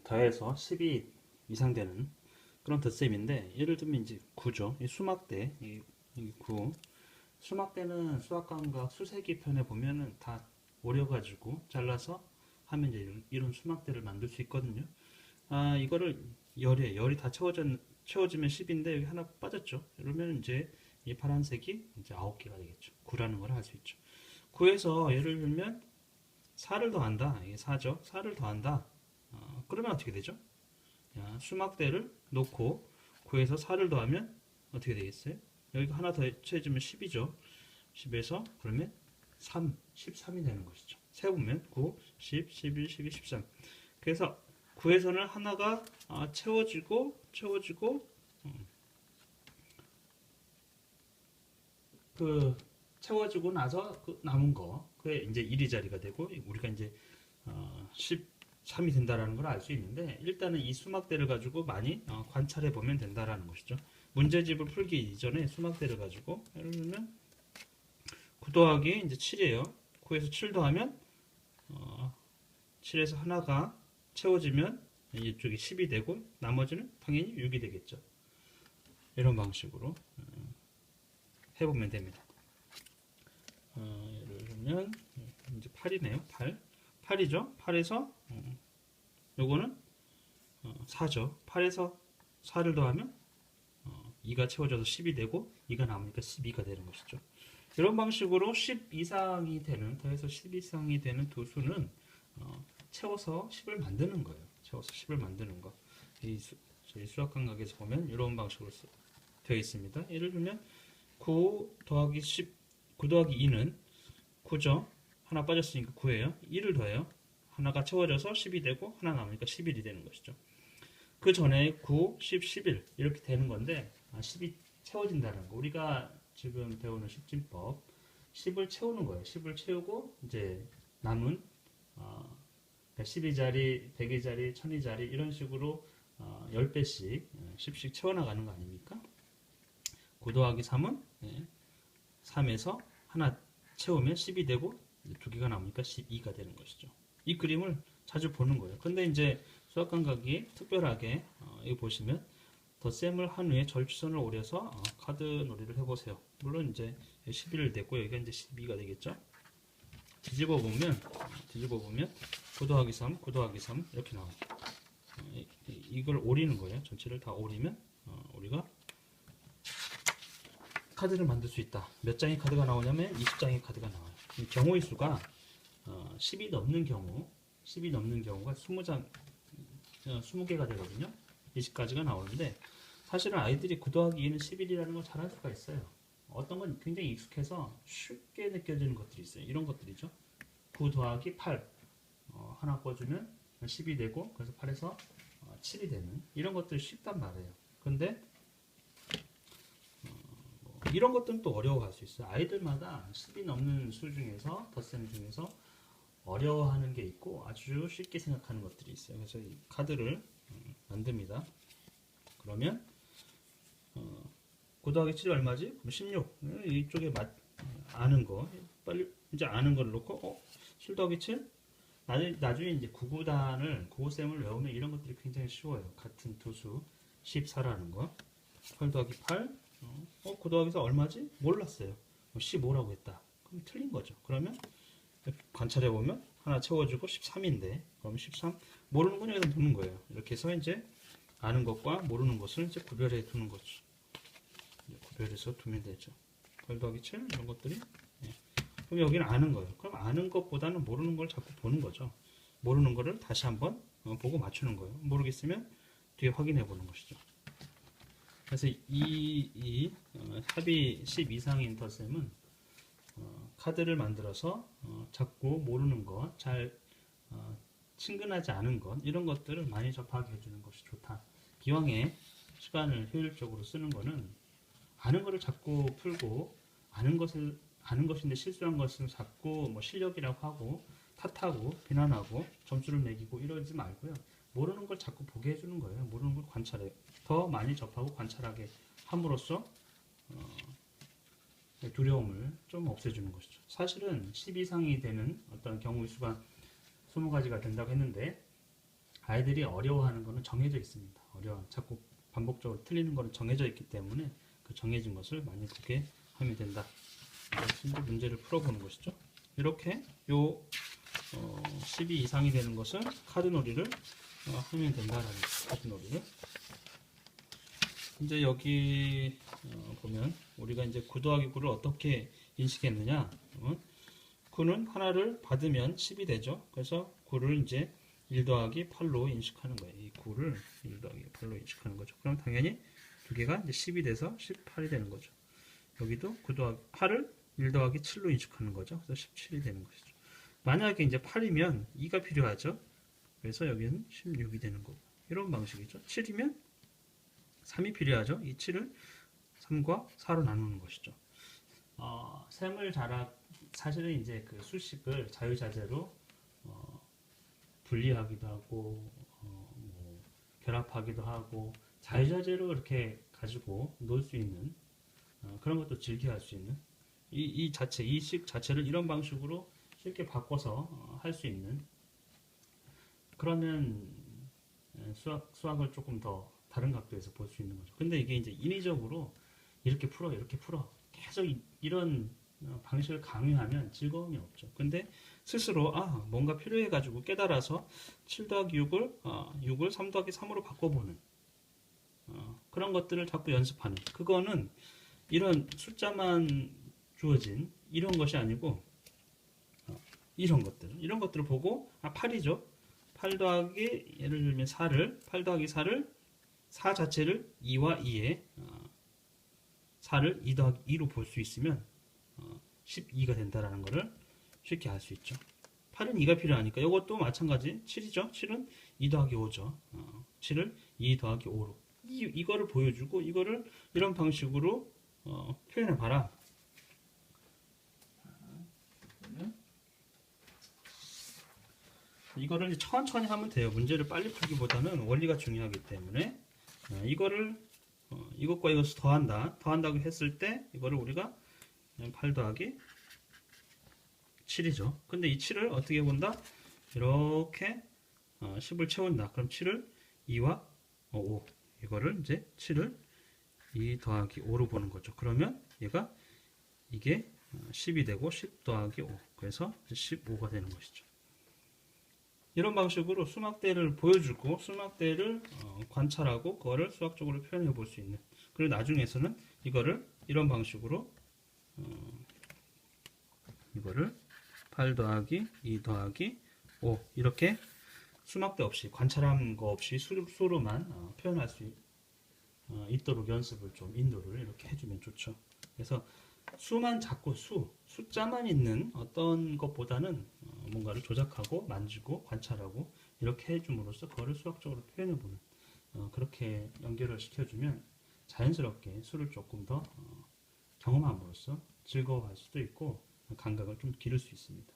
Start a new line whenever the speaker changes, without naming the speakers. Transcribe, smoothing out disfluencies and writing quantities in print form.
더해서 10이 이상 되는 그런 덧셈인데, 예를 들면 이제 9죠. 이 수막대, 이 9. 수막대는 수학감각 수세기 편에 보면은 다 오려가지고 잘라서 하면 이제 이런 수막대를 만들 수 있거든요. 이거를 열이 다 채워지면 10인데 여기 하나 빠졌죠. 그러면 이제 이 파란색이 이제 9개가 되겠죠. 9라는 걸 할 수 있죠. 9에서 예를 들면 4를 더한다. 이게 4죠. 4를 더한다. 그러면 어떻게 되죠? 수막대를 놓고 9에서 4를 더하면 어떻게 되겠어요? 여기가 하나 더 채워지면 10이죠. 10에서 그러면 3, 13이 되는 것이죠. 세보면 9, 10, 11, 12, 13. 그래서 9에서는 하나가 채워지고 그 채워지고 나서 그 남은 거 그게 이제 1이 자리가 되고 우리가 이제 13이 된다라는 걸 알 수 있는데, 일단은 이 수막대를 가지고 많이 관찰해 보면 된다라는 것이죠. 문제집을 풀기 이전에 수막대를 가지고 예를 들면 9 더하기 이제 7이에요. 9에서 7 더하면 7에서 하나가 채워지면 이쪽이 10이 되고 나머지는 당연히 6이 되겠죠. 이런 방식으로 해보면 됩니다. 예를 들면 이제 8이네요. 8이죠. 8에서 요거는 4죠. 8에서 4를 더하면 2가 채워져서 10이 되고 2가 남으니까 12가 되는 것이죠. 이런 방식으로 10 이상이 되는, 더해서 10 이상이 되는 두 수는 채워서 10을 만드는 거예요. 채워서 10을 만드는 거. 저희 수학 감각에서 보면 이런 방식으로 되어 있습니다. 예를 들면 9 더하기 10, 9 더하기 2는 9죠. 하나 빠졌으니까 9예요. 1을 더해요. 하나가 채워져서 10이 되고 하나 남으니까 11이 되는 것이죠. 그 전에 9, 10, 11 이렇게 되는 건데 10이 채워진다는 거. 우리가 지금 배우는 십진법 10을 채우는 거예요. 10을 채우고 이제 남은 10이자리, 100이자리, 1000이자리 이런 식으로 10배씩 10씩 채워나가는 거 아닙니까? 9 더하기 3은 3에서 하나 채우면 10이 되고 두 개가 남으니까 12가 되는 것이죠. 이 그림을 자주 보는 거예요. 근데 이제 수학 감각이 특별하게 여기 보시면 덧셈을 한 후에 절취선을 오려서 카드 놀이를 해보세요. 물론 이제 11을 됐고 여기가 이제 12가 되겠죠. 뒤집어 보면 9 더하기 3, 9 더하기 3 이렇게 나와요. 이걸 오리는 거예요. 전체를 다 오리면 우리가 카드를 만들 수 있다. 몇 장의 카드가 나오냐면 20장의 카드가 나와요. 경우의 수가 10이 넘는 경우가 20장, 20개가 되거든요. 20가지가 나오는데 사실은 아이들이 9 더하기 2는 11이라는 걸 잘 알 수가 있어요. 어떤 건 굉장히 익숙해서 쉽게 느껴지는 것들이 있어요. 이런 것들이죠. 9 더하기 8 하나 꺼주면 10이 되고 그래서 8에서 7이 되는 이런 것들이 쉽단 말이에요. 근데 이런 것들은 또 어려워할 수 있어요. 아이들마다 10이 넘는 수 중에서 덧셈 중에서 어려워하는 게 있고 아주 쉽게 생각하는 것들이 있어요. 그래서 이 카드를 만듭니다. 그러면 9 더하기 7이 얼마지? 그럼 16. 이쪽에 아는 거 빨리 이제 아는 걸 놓고 7 더하기 7? 나중에 이제 구구단을 외우면 이런 것들이 굉장히 쉬워요. 같은 두수 14라는 거. 8 더하기 8. 9 더하기 4 얼마지? 몰랐어요. 15라고 했다. 그럼 틀린 거죠. 그러면 관찰해 보면 하나 채워주고 13인데 그럼 13 모르는 건 여기다 놓는 거예요. 이렇게 해서 이제 아는 것과 모르는 것을 이제 구별해 두는 거죠. 구별해서 두면 되죠. 8 더하기 7 이런 것들이 그럼 여기는 아는 거예요. 그럼 아는 것보다는 모르는 걸 자꾸 보는 거죠. 모르는 거를 다시 한번 보고 맞추는 거예요. 모르겠으면 뒤에 확인해 보는 것이죠. 그래서 합이 10 이상인 덧셈은 카드를 만들어서 자꾸 모르는 것, 잘 친근하지 않은 것 이런 것들을 많이 접하게 해주는 것이 좋다. 기왕에 시간을 효율적으로 쓰는 거는 아는 거를 자꾸 풀고 아는 것인데 실수한 것을 자꾸 뭐 실력이라고 하고 탓하고 비난하고 점수를 매기고 이러지 말고요. 모르는 걸 자꾸 보게 해주는 거예요. 모르는 걸 관찰해. 더 많이 접하고 관찰하게 함으로써 두려움을 좀 없애주는 것이죠. 사실은 10 이상이 되는 어떤 경우의 수가 20가지가 된다고 했는데 아이들이 어려워하는 거는 정해져 있습니다. 자꾸 반복적으로 틀리는 거는 정해져 있기 때문에 그 정해진 것을 많이 보게 하면 된다. 이제 문제를 풀어보는 것이죠. 이렇게 요 12 이상이 되는 것은 카드놀이를 하면 된다라는 거죠. 카드놀이를. 이제 여기 보면 우리가 이제 9 더하기 9를 어떻게 인식했느냐. 9는 하나를 받으면 10이 되죠. 그래서 9를 이제 1 더하기 8로 인식하는 거예요. 이 9를 1 더하기 8로 인식하는 거죠. 그럼 당연히 두 개가 이제 10이 돼서 18이 되는 거죠. 여기도 9 더하기 8을 1 더하기 7로 인식하는 거죠. 그래서 17이 되는 것이죠. 만약에 이제 8이면 2가 필요하죠. 그래서 여기는 16이 되는 거고. 이런 방식이죠. 7이면 3이 필요하죠. 이 7을 3과 4로 나누는 것이죠. 셈을 사실은 이제 그 수식을 자유자재로 분리하기도 하고 뭐 결합하기도 하고 자유자재로 이렇게 가지고 놓을 수 있는 그런 것도 즐겨 할 수 있는 이 식 자체를 이런 방식으로 쉽게 바꿔서 할 수 있는 그러면 수학을 조금 더 다른 각도에서 볼 수 있는 거죠. 근데 이게 이제 인위적으로 이렇게 풀어 계속 이런 방식을 강요하면 즐거움이 없죠. 근데 스스로 뭔가 필요해가지고 깨달아서 7 더하기 6을 3 더하기 3으로 바꿔보는 그런 것들을 자꾸 연습하는 그거는 이런 숫자만 주어진 이런 것이 아니고 이런 것들을 보고 8이죠. 8 더하기 예를 들면 8 더하기 4를 4 자체를 2와 2에 4를 2 더하기 2로 볼 수 있으면 12가 된다라는 것을 쉽게 알 수 있죠. 8은 2가 필요하니까 이것도 마찬가지 7이죠. 7은 2 더하기 5죠. 7을 2 더하기 5로 이거를 보여주고 이거를 이런 방식으로 표현해 봐라. 이거를 천천히 하면 돼요. 문제를 빨리 풀기보다는 원리가 중요하기 때문에 이것과 이것을 더한다고 했을 때 이거를 우리가 8 더하기 7이죠. 근데 이 7을 어떻게 본다? 이렇게 10을 채운다. 그럼 7을 2와 5 이거를 이제 7을 2 더하기 5로 보는 거죠. 그러면 이게 10이 되고 10 더하기 5 그래서 15가 되는 것이죠. 이런 방식으로 수막대를 보여주고 수막대를 관찰하고 그거를 수학적으로 표현해 볼 수 있는 그리고 나중에서는 이거를 이런 방식으로 이거를 8 더하기 2 더하기 5 이렇게 수막대 없이 관찰한 거 없이 수로만 표현할 수 있도록 연습을 좀 인도를 이렇게 해주면 좋죠. 그래서 수만 자꾸 숫자만 있는 어떤 것보다는 뭔가를 조작하고 만지고 관찰하고 이렇게 해줌으로써 그거를 수학적으로 표현해보는 그렇게 연결을 시켜주면 자연스럽게 수를 조금 더 경험함으로써 즐거워할 수도 있고 감각을 좀 기를 수 있습니다.